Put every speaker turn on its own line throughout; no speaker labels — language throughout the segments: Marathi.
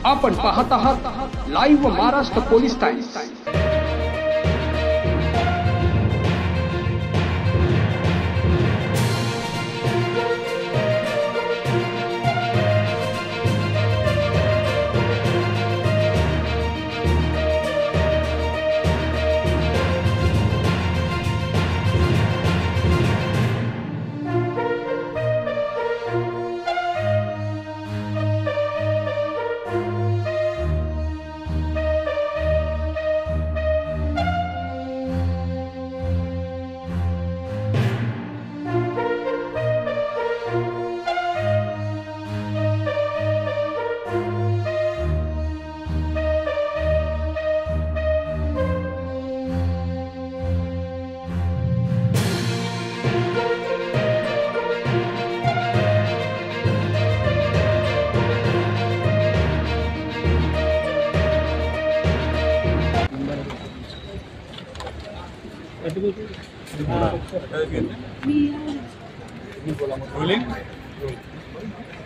आपण पाहत आहात live Maharashtra police times.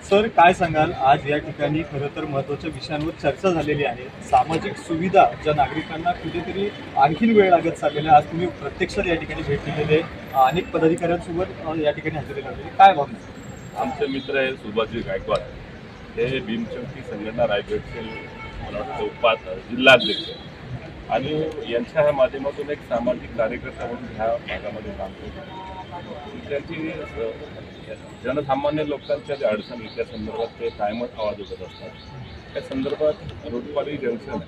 Sir, काय सांगाल? आज या ठिकाणी खरं तर महत्त्वाच्या विषयांवर चर्चा झालेली आहे। सामाजिक सुविधा ज्या नागरिकांना कुठेतरी आणखीन वेळ लागत चाललेला आहे, आज तुम्ही प्रत्यक्षात या ठिकाणी भेट दिलेले, अनेक पदाधिकाऱ्यांसोबत या ठिकाणी हजेरी लावलेली, काय भावना?
आमचे मित्र आहे सुभाषजी गायकवाड, हे भीमशक्ती संघटना रायगडचे मला वाटतं जिल्हाध्यक्ष, आणि यांच्या ह्या माध्यमातून एक सामाजिक कार्यकर्ता म्हणून ह्या भागामध्ये काम करतो। त्यांची जनसामान्य लोकांच्या ज्या अडचणी त्या संदर्भात ते कायमच आवाज उठत असतात। त्या संदर्भात रोडपाडी जंक्शन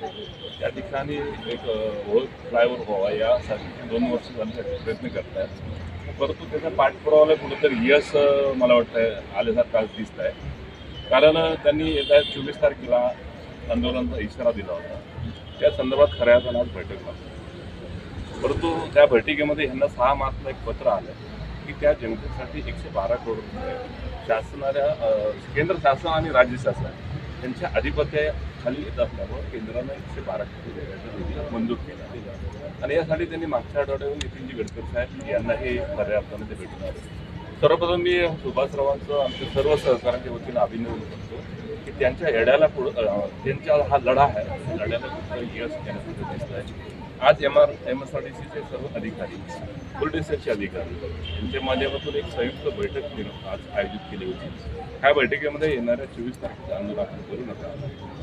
या ठिकाणी एक फ्लायओव्हर व्हावा यासाठी 2 वर्ष झाले प्रयत्न करत आहेत, परंतु त्याचा पाठपुरावाला कुठेतरी यश मला वाटतं आल्यासारखं आज दिसत आहे। कारण त्यांनी येत्या 24 तारखेला आंदोलनाचा इशारा दिला होता, त्या संदर्भात खऱ्या अर्थानं आज बैठक झाली, परंतु त्या बैठकीमध्ये ह्यांना 6 मार्चला एक पत्र आलं की त्या जंक्शनसाठी 112 करोड रुपये शासनाच्या केंद्र शासन आणि राज्य शासन यांच्या आधिपत्याखाली येत असल्यामुळे केंद्रानं 112 कोटी रुपयाचा निधी मंजूर केला, आणि यासाठी त्यांनी मागच्या आठवड्यावर नितीनजी गडकरी साहेब यांनाही खऱ्या अर्थानं ते भेटून आले। सर्वप्रथम मी सुभाषरावांचं आमच्या सर्व सहकाऱ्यांच्या वतीनं अभिनंदन करतो की त्यांच्या येड्याला त्यांचा हा लढा आहे, लढ्याला यश येण्यासाठी दिसत आहे। आज MSRTCचे सर्व अधिकारी, पोलिसांचे अधिकारी यांच्या माध्यमातून एक संयुक्त बैठक आज आयोजित केली होती। ह्या बैठकीमध्ये येणाऱ्या 24 तारखेचं आंदोलन आपण करू नका,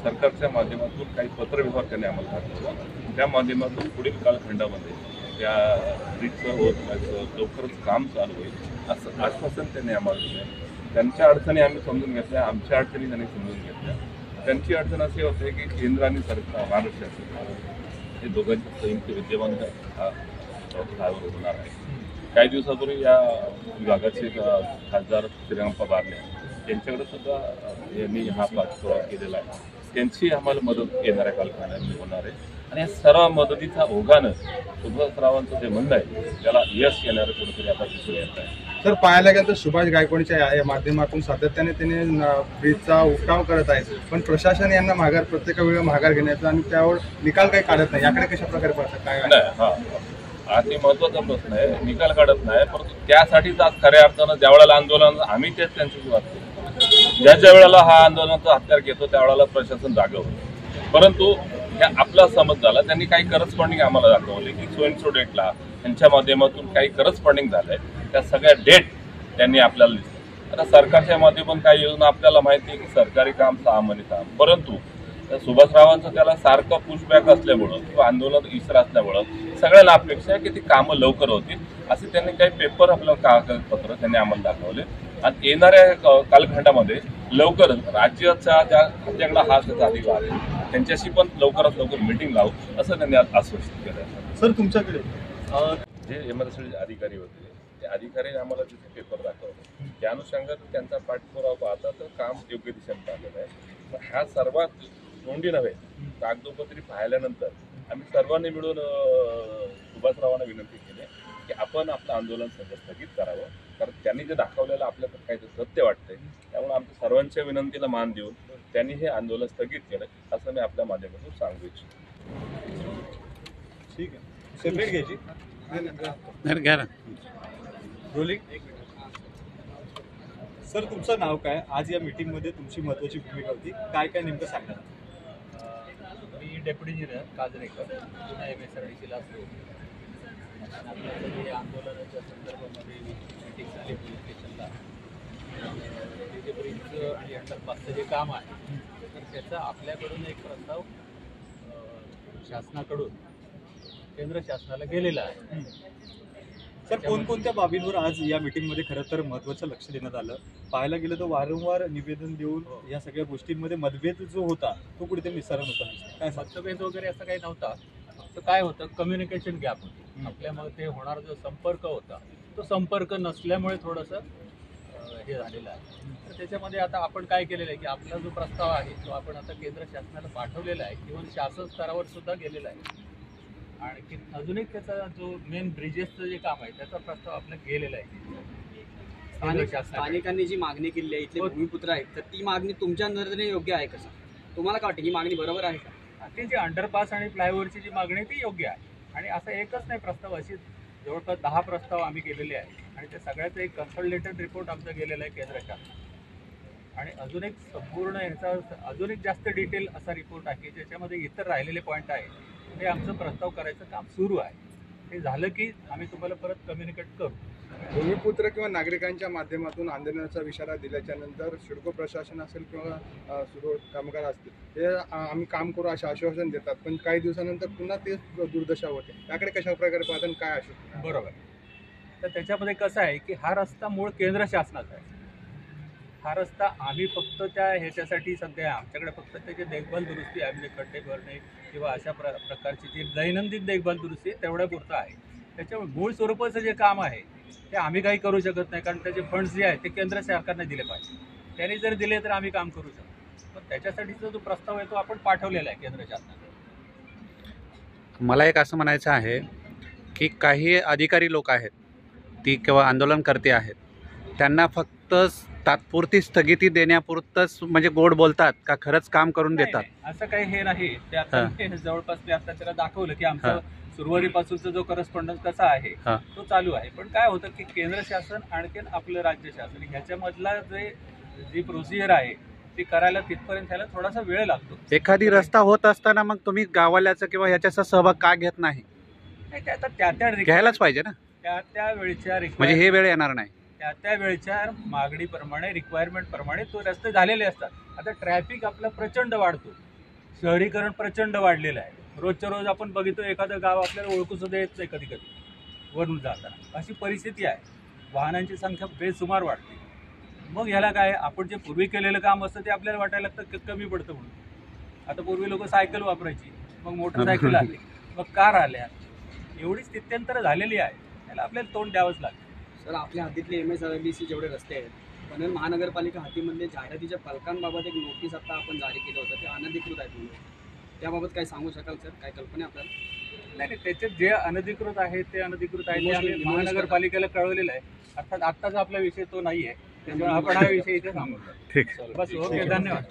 सरकारच्या माध्यमातून काही पत्रव्यवहार त्यांनी आम्हाला दाखवला, त्या माध्यमातून पुढील कालखंडामध्ये त्या ब्रिजचं होत लवकरच काम चालू होईल असं आश्वासन त्यांनी आम्हाला दिलं। त्यांच्या अडचणी आम्ही समजून घेतल्या, आमच्या अडचणी त्यांनी समजून घेतल्या। त्यांची अडचण अशी होते की केंद्र आणि सरकार, महाराष्ट्र सरकार हे दोघांच्या संयुक्त विद्यमाने हा फ्लायओव्हर होणार आहे। काही दिवसापूर्वी या विभागाचे खासदार श्रीरंगप्पा बारणे यांच्याकडे सुद्धा यांनी हा पाठपुरावा केलेला आहे, त्यांची आम्हाला मदत येणाऱ्या कालखंडामध्ये होणार आहे, आणि या सर्व मदतीचा ओघानं सुभाषरावांचं जे म्हणणं आहे त्याला यश येणारं कुठेतरी आता दिसून येत आहे।
तर पाहायला गेलं तर सुभाष गायकवाडच्या या माध्यमातून सातत्याने त्यांनी ब्रिजचा उठाव करत आहेत, पण प्रशासन यांना प्रत्येक वेळी माघार घेण्याचा आणि त्यावर निकाल काही काढत नाही, याकडे कशा प्रकारे पाहतात? काय
नाही, हा अति महत्त्वाचा प्रश्न आहे, निकाल काढत नाही, परंतु त्यासाठीच आज खऱ्या अर्थानं ज्या वेळेला आंदोलन आम्ही तेच त्यांची वाद करतो, ज्या वेळेला हा आंदोलनाचा हत्यार घेतो त्यावेळेला प्रशासन जागं होतं, परंतु ह्या आपला समज झाला, त्यांनी काही करस्पॉन्डिंग आम्हाला दाखवली की सो डेटला त्यांच्या माध्यमातून काही करस्पॉन्डिंग झालंय, त्या सगळ्या डेट त्यांनी आपल्याला दिसल्या। आता सरकारच्या माध्यमातून काही योजना आपल्याला माहिती आहे की सरकारी काम 6 महिने काम, परंतु सुभाषरावांचं त्याला सारखं पुशबॅक असल्यामुळं किंवा आंदोलन इशारा असल्यामुळं सगळ्यांना अपेक्षा आहे की ती कामं लवकर होतील, असे त्यांनी काही पेपर आपलं कागदपत्र त्यांनी आम्हाला दाखवले, आणि येणाऱ्या कालखंडामध्ये लवकरच राज्याच्या ज्या खात्याकडे हा त्याचा अधिकार आहे त्यांच्याशी पण लवकरात लवकर मीटिंग लावू असं त्यांनी आज आश्वासित केलं।
सर, तुमच्याकडे
जे MSRTCचे अधिकारी होते ते अधिकाऱ्यांनी आम्हाला तिथे पेपर दाखवले, त्या अनुषंगाने त्यांचा पाठपुरावा पाहता तर काम योग्य दिशेने चाललेलं आहे। ह्या सर्वात तोंडी नव्हे, कागदोपत्री पाहिल्यानंतर आम्ही सर्वांनी मिळून सुभाषरावांना विनंती केली की आपण आपलं आंदोलन स्थगित करावं, कारण त्यांनी जे दाखवलेलं आपल्याकडे काहीतरी सत्य वाटतंय, त्यामुळे आमच्या सर्वांच्या विनंतीला मान देऊन त्यांनी हे आंदोलन स्थगित केलं असं मी आपल्या माध्यमातून सांगू इच्छितो।
ठीक आहे, सेपरेट घ्यायची रोलिंग। सर, तुमचं नाव काय? आज या मीटिंगमध्ये तुमची महत्त्वाची भूमिका होती, काय काय नेमकं सांगणार?
डेप्युटी इंजिनियर काजरेकर पुन्हा MSRDCला असतो. आणि आपल्याचं जे आंदोलनाच्या संदर्भामध्ये मीटिंग झाली पोलीस स्टेशनला, जे ब्रिजचं आणि अंडरपासचं जे काम आहे तर त्याचा आपल्याकडून एक प्रस्ताव शासनाकडून केंद्र शासनाला गेलेला आहे.
सर, कोणकोणत्या बाबींवर आज या मीटिंगमध्ये खरं तर महत्त्वाचं लक्ष देण्यात आलं? पाहायला गेलं तर वारंवार निवेदन देऊन या सगळ्या गोष्टींमध्ये मतभेद जो होता तो कुठेतरी निस्सारण होता. काय
मतभेद वगैरे असं काही नव्हता. फक्त काय होतं, कम्युनिकेशन गॅप होती. आपल्यामध्ये होणारा जो संपर्क होता तो संपर्क नसल्यामुळे थोडंसं हे झालेलं आहे. तर त्याच्यामध्ये आता आपण काय केलेलं आहे की आपला जो प्रस्ताव आहे तो आपण आता केंद्र शासनाला पाठवलेला आहे किंवा शासन स्तरावर सुद्धा गेलेला आहे. आणि अजून एक त्याचा जो मेन ब्रिजेसचं जे काम आहे त्याचा प्रस्ताव आपला गेलेला आहे.
स्थानिकांनी जी मागणी केली आहे, इथले भूमिपुत्र आहेत, तर ती मागणी तुमच्या नजरेने योग्य आहे का सर? तुम्हाला काय वाटतं ही मागणी बरोबर आहे का?
ती जी अंडरपास आणि फ्लायओव्हरची जी मागणी आहे ती योग्य आहे. आणि असं एकच नाही प्रस्ताव, अशी जवळपास 10 प्रस्ताव आम्ही केलेले आहेत आणि त्या सगळ्याचं एक कन्सल्टेटेड रिपोर्ट आमचा गेलेला आहे केंद्र शासनात. आणि अजून एक संपूर्ण ह्याचा अजून एक जास्त डिटेल असा रिपोर्ट आहे ज्याच्यामध्ये इतर राहिलेले पॉईंट आहे हे आमचं प्रस्ताव करायचं काम सुरू आहे. हे झालं की आम्ही तुम्हाला परत कम्युनिकेट करू.
भूमिपुत्र किंवा नागरिकांच्या माध्यमातून आंदोलनाचा इशारा दिल्याच्या नंतर सिडको प्रशासन असेल किंवा सुरू कामगार असतील ते आम्ही काम करू असे आश्वासन देतात, पण काही दिवसानंतर पुन्हा तेच दुर्दशा होते. त्याकडे कशा प्रकारे पाहता काय असेल?
बरोबर. तर त्याच्यामध्ये कसं आहे की हा रस्ता मूळ केंद्र शासनाचा आहे. हा रस्ता आम्ही फक्त त्या ह्याच्यासाठी सध्या आमच्याकडे फक्त त्याची देखभाल दुरुस्ती आहे, म्हणजे खड्डे भरणे किंवा अशा प्रकारची जी दैनंदिन देखभाल दुरुस्ती तेवढ्या पुरतं आहे. त्याच्यामुळे मूळ स्वरूपाचं जे काम आहे ते आम्ही काही करू शकत नाही, कारण त्याचे फंड्स जे आहेत ते केंद्र सरकारने दिले पाहिजे. त्यांनी जर दिले तर आम्ही काम करू शकतो. पण त्याच्यासाठीचा जो प्रस्ताव आहे तो आपण पाठवलेला आहे केंद्र शासनाकडे.
मला एक असं म्हणायचं आहे की काही अधिकारी लोक आहेत ती किंवा आंदोलनकर्ते आहेत, त्यांना फक्त तात्पुरती स्थगिती देण्यापुरतंच म्हणजे गोड बोलतात का खरंच काम करून देतात?
असं काही हे नाही. ते आता जवळपास मी आता त्याला दाखवलं की आमचं सुरुवातीपासूनचा जो करस्पॉन्डन्स कसा आहे तो चालू आहे. पण काय होतं की केंद्र शासन आणखीन आपलं राज्य शासन ह्याच्यामधला जी प्रोसिजर आहे ती करायला तिथपर्यंत त्याला थोडासा वेळ लागतो.
एखादी रस्ता होत असताना मग तुम्ही गावाल्याचा किंवा ह्याच्याचा सहभाग का घेत नाही?
ते आता त्या
घ्यायलाच पाहिजे ना.
त्या वेळच्या
म्हणजे हे वेळ येणार नाही.
त्या वेळच्या मागणीप्रमाणे रिक्वायरमेंट प्रमाणे तो रस्ते झालेले असतात. आता ट्रॅफिक आपला प्रचंड वाढतो, शहरीकरण प्रचंड वाढलेलं आहे. रोजच्या रोज आपण बघितो एखादं गाव आपल्याला ओळखू सुद्धा येत नाही कधी कधी वरून जाताना. अशी परिस्थिती आहे. वाहनांची संख्या बेसुमार वाढते. मग ह्याला काय, आपण जे पूर्वी केलेलं काम असतं ते आपल्याला वाटायला लागतं कमी पडतं म्हणून. आता पूर्वी लोक सायकल वापरायची, मग मोटरसायकल आली, मग कार आल्या. एवढी स्थित्यंतर झालेली आहे, त्याला आपल्याला तोंड द्यावंच लागतं.
सर, आपल्या हद्दीतले MSRDC जेवढे रस्ते आहेत, पनवेल महानगरपालिका हद्दीमध्ये जाहिरातीच्या फलकांबाबत एक नोटीस आता आपण जारी केलं होतं, ते अनधिकृत आहेत म्हणून. त्याबाबत काय सांगू शकाल सर? काय कल्पना आपल्याला?
नाही, त्याच्यात जे अनधिकृत आहे ते अनधिकृत आहे, ते आम्ही महानगरपालिकेला कळवलेलं आहे. अर्थात आत्ताचा आपला विषय तो नाही आहे, त्याच्यामुळे आपण हा विषय इथे सांगू.
ठीक.
बस, ओके, धन्यवाद.